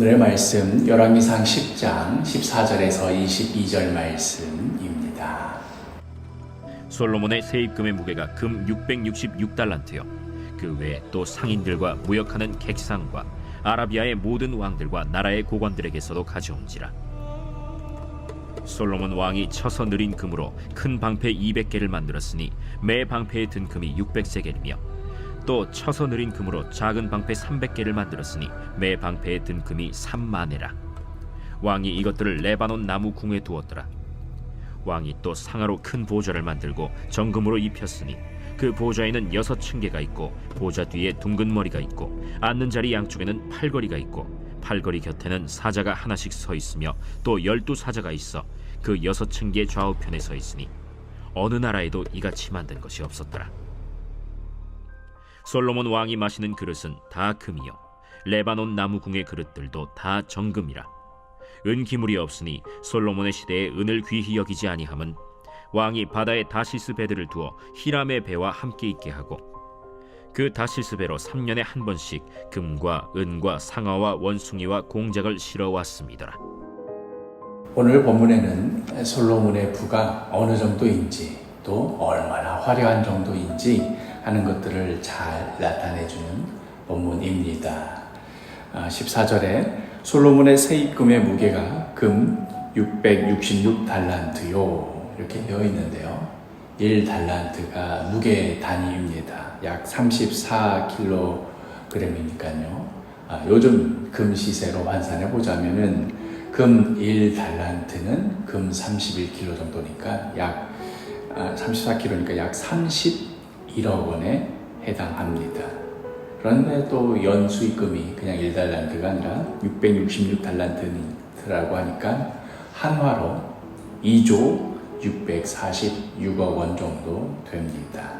오늘의 말씀 열왕기상 10장 14절에서 22절 말씀입니다. 솔로몬의 세입금의 무게가 금 666달란트요 그 외에 또 상인들과 무역하는 객상과 아라비아의 모든 왕들과 나라의 고관들에게서도 가져온지라. 솔로몬 왕이 쳐서 느린 금으로 큰 방패 200개를 만들었으니 매 방패에 든 금이 600세겔이며 또 쳐서 느린 금으로 작은 방패 300개를 만들었으니 매 방패에 든 금이 3만에라. 왕이 이것들을 레바논 나무 궁에 두었더라. 왕이 또 상아로 큰 보좌를 만들고 정금으로 입혔으니 그 보좌에는 6층계가 있고 보좌 뒤에 둥근 머리가 있고 앉는 자리 양쪽에는 팔걸이가 있고 팔걸이 곁에는 사자가 하나씩 서 있으며 또 12사자가 있어 그 6층계 좌우편에 서 있으니 어느 나라에도 이같이 만든 것이 없었더라. 솔로몬 왕이 마시는 그릇은 다 금이요 레바논 나무궁의 그릇들도 다 정금이라. 은기물이 없으니 솔로몬의 시대에 은을 귀히 여기지 아니함은 왕이 바다에 다시스 배들을 두어 히람의 배와 함께 있게 하고 그 다시스 배로 3년에 한 번씩 금과 은과 상아와 원숭이와 공작을 실어왔습니다. 오늘 본문에는 솔로몬의 부가 어느 정도인지 또 얼마나 화려한 정도인지 하는 것들을 잘 나타내주는 본문입니다. 14절에 솔로몬의 세입금의 무게가 금 666달란트요 이렇게 되어 있는데요. 1달란트가 무게 단위입니다. 약 34kg이니까요. 요즘 금 시세로 환산해 보자면은 금 1달란트는 금 31kg 정도니까 약 34kg니까 약 31억 원에 해당합니다. 그런데 또 연수익금이 그냥 1달란트가 아니라 666달란트라고 하니까 한화로 2조 646억 원 정도 됩니다.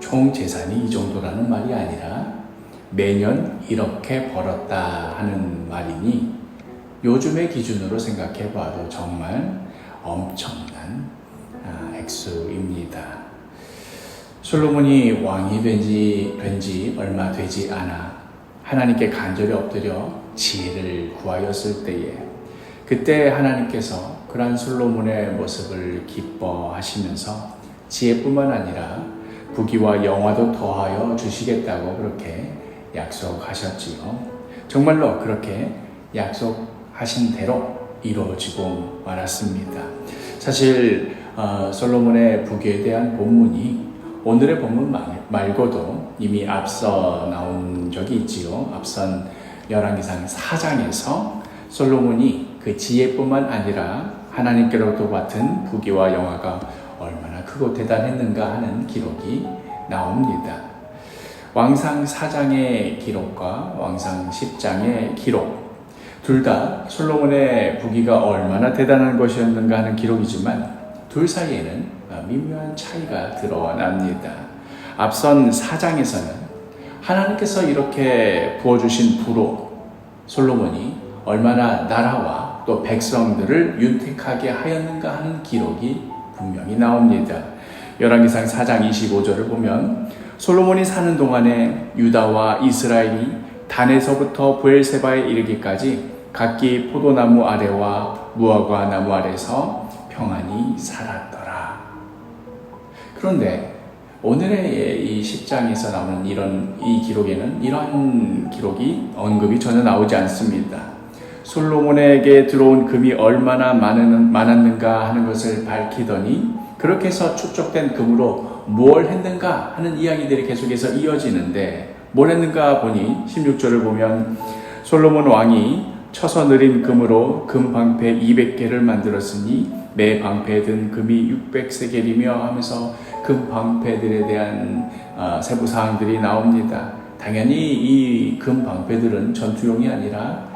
총 재산이 이 정도라는 말이 아니라 매년 이렇게 벌었다 하는 말이니 요즘의 기준으로 생각해 봐도 정말 엄청난 액수입니다. 솔로몬이 왕이 된 지 얼마 되지 않아 하나님께 간절히 엎드려 지혜를 구하였을 때에 그때 하나님께서 그러한 솔로몬의 모습을 기뻐하시면서 지혜뿐만 아니라 부귀와 영화도 더하여 주시겠다고 그렇게 약속하셨지요. 정말로 그렇게 약속하신 대로 이루어지고 말았습니다. 사실 솔로몬의 부귀에 대한 본문이 오늘의 본문 말고도 이미 앞서 나온 적이 있지요. 앞선 열왕기상 4장에서 솔로몬이 그 지혜뿐만 아니라 하나님께로부터 받은 부귀와 영화가 얼마나 크고 대단했는가 하는 기록이 나옵니다. 왕상 4장의 기록과 왕상 10장의 기록 둘 다 솔로몬의 부귀가 얼마나 대단한 것이었는가 하는 기록이지만 둘 사이에는 미묘한 차이가 드러납니다. 앞선 4장에서는 하나님께서 이렇게 부어주신 부로 솔로몬이 얼마나 나라와 또 백성들을 윤택하게 하였는가 하는 기록이 분명히 나옵니다. 열왕기상 4장 25절을 보면 솔로몬이 사는 동안에 유다와 이스라엘이 단에서부터 브엘세바에 이르기까지 각기 포도나무 아래와 무화과 나무 아래서 평안히 살았더라. 그런데 오늘의 이 10장에서 나오는 이 기록에는 이러한 기록이 언급이 전혀 나오지 않습니다. 솔로몬에게 들어온 금이 얼마나 많았는가 하는 것을 밝히더니 그렇게 해서 축적된 금으로 뭘 했는가 하는 이야기들이 계속해서 이어지는데 뭘 했는가 보니 16절을 보면 솔로몬 왕이 쳐서 느린 금으로 금 방패 200개를 만들었으니 매 방패에 든 금이 600세겔이며 하면서 금 방패들에 대한 세부 사항들이 나옵니다. 당연히 이 금 방패들은 전투용이 아니라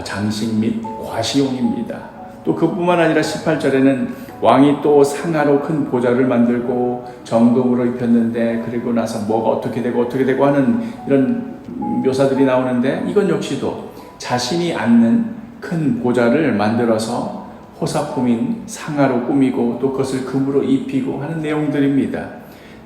장식 및 과시용입니다. 또 그뿐만 아니라 18절에는 왕이 또 상아로 큰 보좌를 만들고 정금으로 입혔는데 그리고 나서 뭐가 어떻게 되고 하는 이런 묘사들이 나오는데 이건 역시도 자신이 앉는 큰 보좌를 만들어서 호사품인 상아로 꾸미고 또 그것을 금으로 입히고 하는 내용들입니다.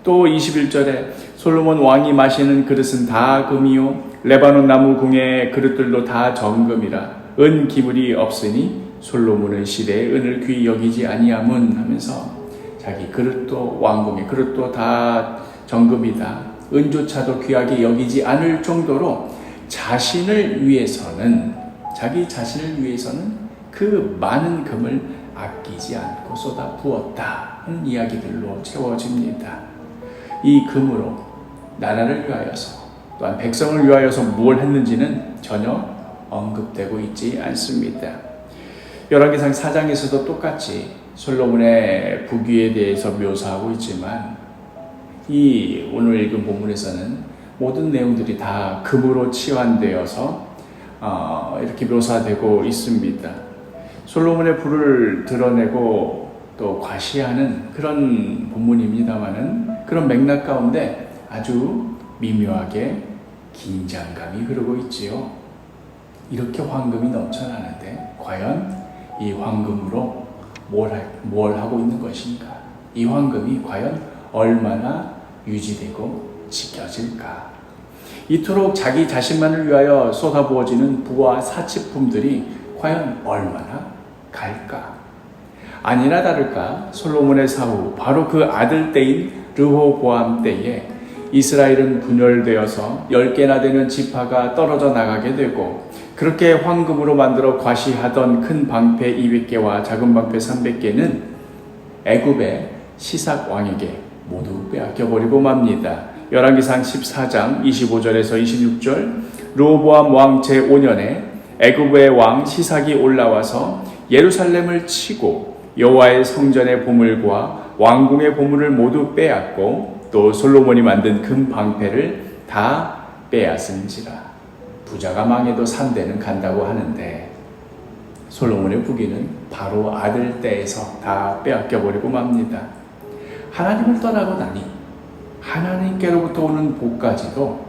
또 21절에 솔로몬 왕이 마시는 그릇은 다 금이요 레바논 나무 궁의 그릇들도 다 정금이라 은 기물이 없으니 솔로몬의 시대에 은을 귀히 여기지 아니함은 하면서 자기 그릇도 왕궁의 그릇도 다 정금이다. 은조차도 귀하게 여기지 않을 정도로 자신을 위해서는 자기 자신을 위해서는 그 많은 금을 아끼지 않고 쏟아 부었다 하는 이야기들로 채워집니다. 이 금으로 나라를 위하여서 또한 백성을 위하여서 무엇을 했는지는 전혀 언급되고 있지 않습니다. 열왕기상 4장에서도 똑같이 솔로몬의 부귀에 대해서 묘사하고 있지만 이 오늘 읽은 본문에서는 모든 내용들이 다 금으로 치환되어서 이렇게 묘사되고 있습니다. 솔로몬의 부를 드러내고 또 과시하는 그런 본문입니다만은 그런 맥락 가운데 아주 미묘하게 긴장감이 흐르고 있지요. 이렇게 황금이 넘쳐나는데 과연 이 황금으로 뭘 하고 있는 것인가? 이 황금이 과연 얼마나 유지되고 지켜질까? 이토록 자기 자신만을 위하여 쏟아부어지는 부와 사치품들이 과연 얼마나 갈까? 아니나 다를까 솔로몬의 사후 바로 그 아들 때인 르호보암 때에 이스라엘은 분열되어서 10개나 되는 지파가 떨어져 나가게 되고 그렇게 황금으로 만들어 과시하던 큰 방패 200개와 작은 방패 300개는 애굽의 시삭 왕에게 모두 빼앗겨버리고 맙니다. 열왕기상 14장 25절에서 26절 르호보암 왕 제5년에 애굽의 왕 시삭이 올라와서 예루살렘을 치고 여호와의 성전의 보물과 왕궁의 보물을 모두 빼앗고 또 솔로몬이 만든 금 방패를 다 빼앗은지라. 부자가 망해도 3대는 간다고 하는데 솔로몬의 부귀는 바로 아들 때에서 다 빼앗겨버리고 맙니다. 하나님을 떠나고 나니 하나님께로부터 오는 복까지도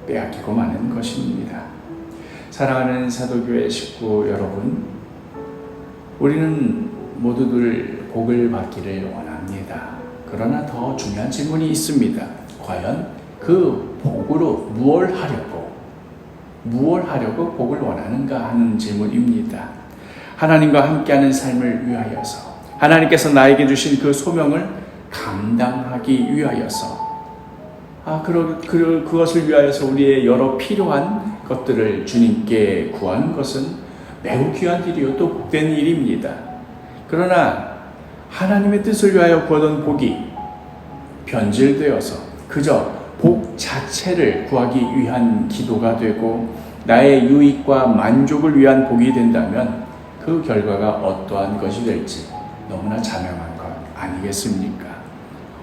빼앗기고 마는 것입니다. 사랑하는 사도교회 식구 여러분, 우리는 모두들 복을 받기를 원합니다. 그러나 더 중요한 질문이 있습니다. 과연 그 복으로 무엇을 하려고 복을 원하는가 하는 질문입니다. 하나님과 함께하는 삶을 위하여서 하나님께서 나에게 주신 그 소명을 감당하기 위하여서 그것을 위하여서 우리의 여러 필요한 것들을 주님께 구하는 것은 매우 귀한 일이요 또 복된 일입니다. 그러나 하나님의 뜻을 위하여 구하던 복이 변질되어서 그저 복 자체를 구하기 위한 기도가 되고 나의 유익과 만족을 위한 복이 된다면 그 결과가 어떠한 것이 될지 너무나 자명한 것 아니겠습니까?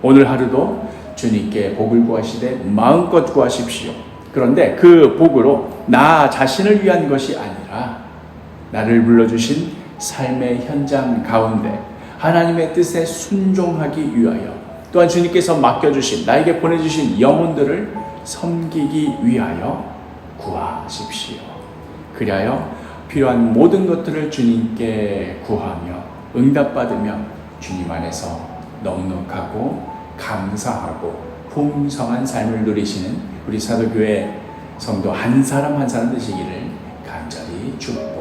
오늘 하루도 주님께 복을 구하시되 마음껏 구하십시오. 그런데 그 복으로 나 자신을 위한 것이 아니라 나를 불러주신 삶의 현장 가운데 하나님의 뜻에 순종하기 위하여 또한 주님께서 맡겨주신 나에게 보내주신 영혼들을 섬기기 위하여 구하십시오. 그리하여 필요한 모든 것들을 주님께 구하며 응답받으며 주님 안에서 넉넉하고 감사하고 풍성한 삶을 누리시는 우리 사도교회 성도 한 사람 한 사람 되시기를 간절히 축복합니다.